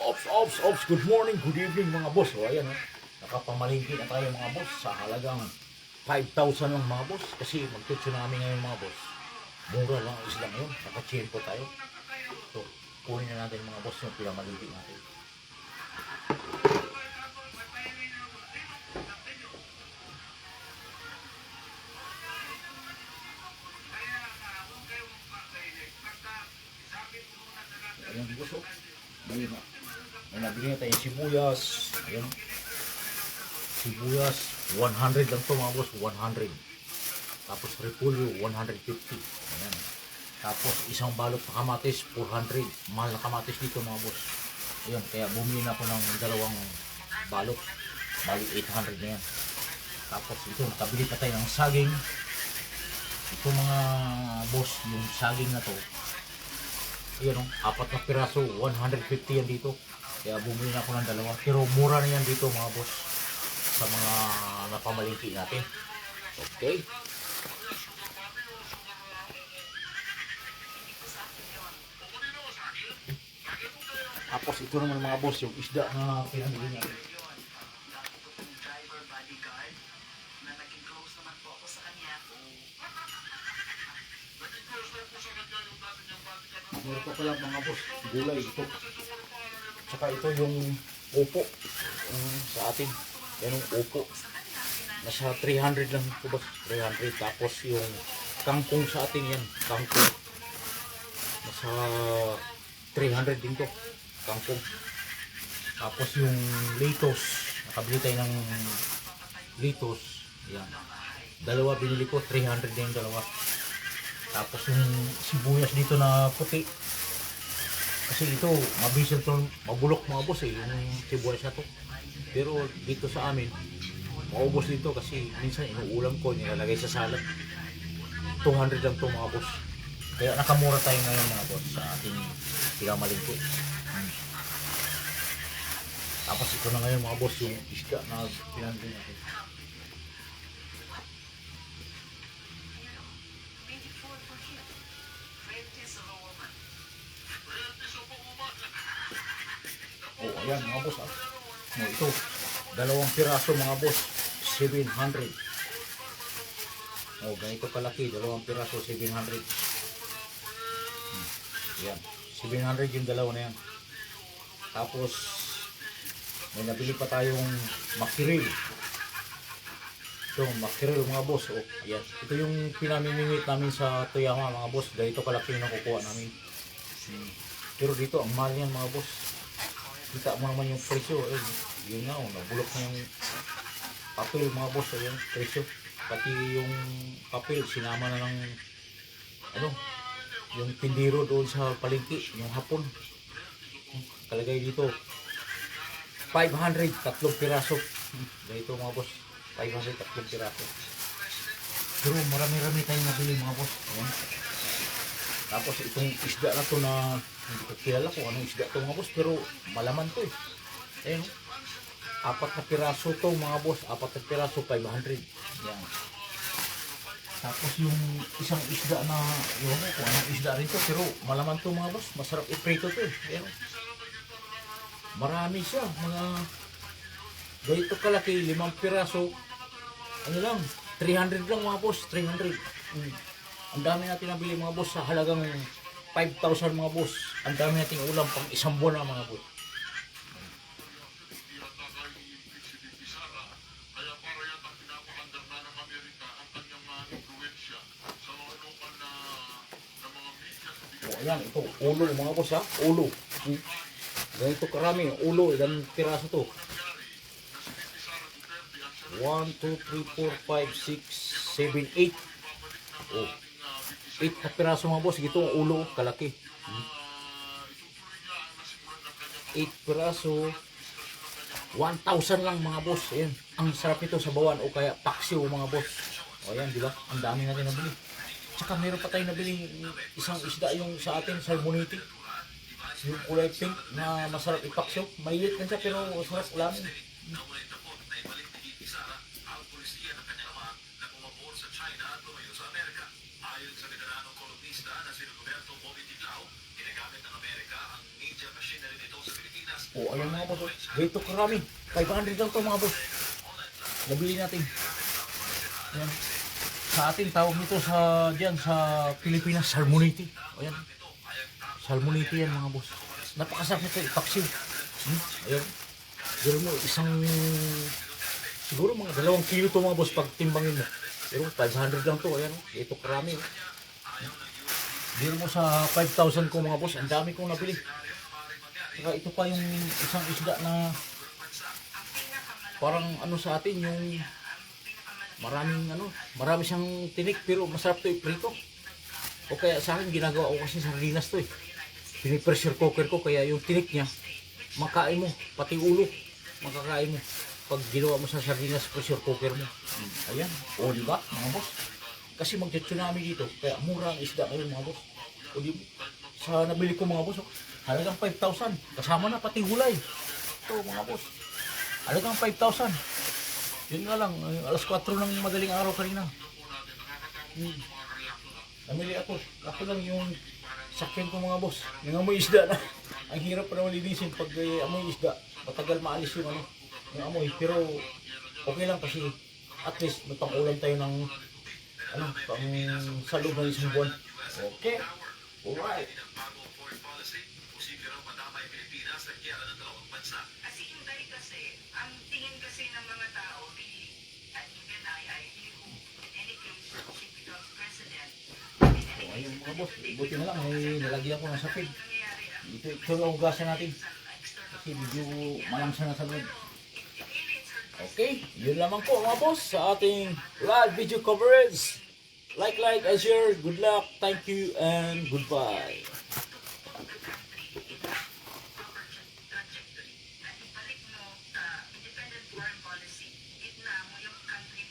Ops. Good morning, good evening mga boss. O ayan, nakapamalingki na tayo mga boss sa halagang 5,000 lang mga boss. Kasi magtutsunami ngayon mga boss. Mura lang ang isla ngayon. Nakachempo tayo. So, kunin na natin mga boss yung pinamalingki natin. Ayan boss, oh. May nabili na tayong sibuyas. Ayan. Sibuyas, 100 lang to mga boss, 100. Tapos repolyo, 150. Ayan. Tapos isang balot na kamatis, 400. Mahal na kamatis dito mga boss. Ayan, kaya bumili na ako ng dalawang balot. Bali 800 na yan. Tapos ito, nakabili pa tayo ng saging. Ito mga boss, yung saging na to. Ayan o, 4 na piraso, 150 yan dito. Kaya bumili na ako ng dalawa. Pero mura na yan dito mga boss. Sa mga napamalingki natin. Okay. Tapos ito naman mga boss, yung isda na pinamili natin. Meron pa pala mga boss, gulay ito. Saka ito yung upo sa atin. Yan yung upo. Nasa 300 lang ito boss, 300. Tapos yung kangkong sa atin yan, kangkong. Nasa 300 din to, kangkong. Tapos yung litos, nakabili tayo ng litos. Yan. Dalawa binili ko, 300 din yung dalawa. Tapos yung sibuyas dito na puti. Kasi ito, mabisal to, mabulok mga boss yung sibuyas na to. Pero dito sa amin, maubos dito kasi minsan inuulam ko, nilalagay sa salad. 200 lang to mga boss. Kaya nakamura tayo ngayon mga boss sa ating pinamalingki. Tapos ito na ngayon mga boss, yung isda na pinansin natin. Oh, ayan mga boss ah. Oh, ito, dalawang piraso mga boss, 700. Oh, ganito kalaki, dalawang piraso, 700. Ayan, 700 yung dalawa na yan. Tapos, may nabili pa tayong makiril. Ito, makiril mga boss. Oh, ayan. Ito yung pinamimingit namin sa Toyama mga boss. Ganito kalaki yung nakukuha namin. Pero dito, ang mahal yan mga boss. Kita mo naman yung presyo. Eh, yun nga, nabulok na yung papel mga boss. Ayan, presyo. Pati yung papel, sinama na ng yung tindiro doon sa palengke, yung hapon. Kalagay dito 500, 3 piraso. Ganito mga boss, 500, 3 piraso. Pero marami-rami tayong nabili mga boss. Ayan. Tapos itong isda na to na hindi ko kilala kung anong isda to mga boss, pero malaman to eh. Ayan, 4 na piraso to mga boss, 4 na piraso, 500. Ayan. Tapos yung isang isda na, yun ko kung anong isda rin to, pero malaman to mga boss, masarap i-prito to eh. Ayan. Marami siya, mga ganito kalaki, 5 piraso, ano lang, 300 lang mga boss, 300. Ang dami natin nabili mga boss sa halagang 5,000 mga boss. Ang dami nating ulam pang isang buwan na mga boss. O ayan, ito, ulo mga boss ha, ulo. Ganito karami, ulo, ilang piraso to. 1, 2, 3, 4, 5, 6, 7, 8. Oh, 8 na piraso mga boss, ito ang ulo, kalaki. 8 piraso, 1,000 lang mga boss. Ayan, ang sarap ito sa bawan o kaya paksiw mga boss. O ayan, di ba? Ang dami natin nabili. Tsaka meron pa tayo nabili isang isda yung sa atin, salmonite. Yung kulay pink na masarap ipaksiw. Maliit lang siya pero masarap ulamin. Ayon sa veteranong kolumnista na si Roberto Bobby Tiglao, ginagamit ng Amerika ang media machinery nito sa Pilipinas O, ayan mga boss. Ganito karami. 500 lang to mga boss. Nabili natin. Ayan. Sa atin, tawag nito sa, diyan, sa Pilipinas, salmonite. Ayan. Salmonite yan mga boss. Napakasarap nito, ipaksiw. Ayan. Pero mo, siguro mga 2 kilo to mga boss pag timbangin mo. Pero 500 lang to. Ayan. Ito karami. Biro mo sa 5,000 ko mga boss. Ang dami kong nabili. Saka ito pa yung isang isda na parang ano sa atin yung marami siyang tinik pero masarap to iprito. O kaya sa akin ginagawa ko kasi sardinas to eh. Pinipressure cooker ko kaya yung tinik niya makain mo, pati ulo makakain mo pag ginawa mo sa sardinas pressure cooker mo. Ayan, o diba mga boss? Kasi magte-tsunami dito kaya mura ang isda ngayon mga boss. O diba? Sa nabili ko mga boss, halagang 5,000. Kasama na pati gulay. Ito mga boss. Halagang 5,000. Yun nga lang, alas 4 ng madaling araw kanina. Namili ako. Ako lang yung sakyan ko mga boss. Yung amoy isda na. Ang hirap pa naman linisin pag amoy isda. Matagal maalis yung yung amoy. Pero okay lang kasi at least may pang-ulam tayo ng pang sa loob ng isang buwan. Okay. Alright. Kasi yung dahil kasi, ang tingin kasi ng mga tao, at even I knew any case she becomes president. Ayun mga boss, buti na lang may nalagyan ko ng sapid. Nangyayari ang Ito ang hugasan natin. Kasi medyo malamsa na sa loob. Okay, yun lamang po mga boss sa ating live video coverage. Like, and share. Good luck, thank you, and goodbye.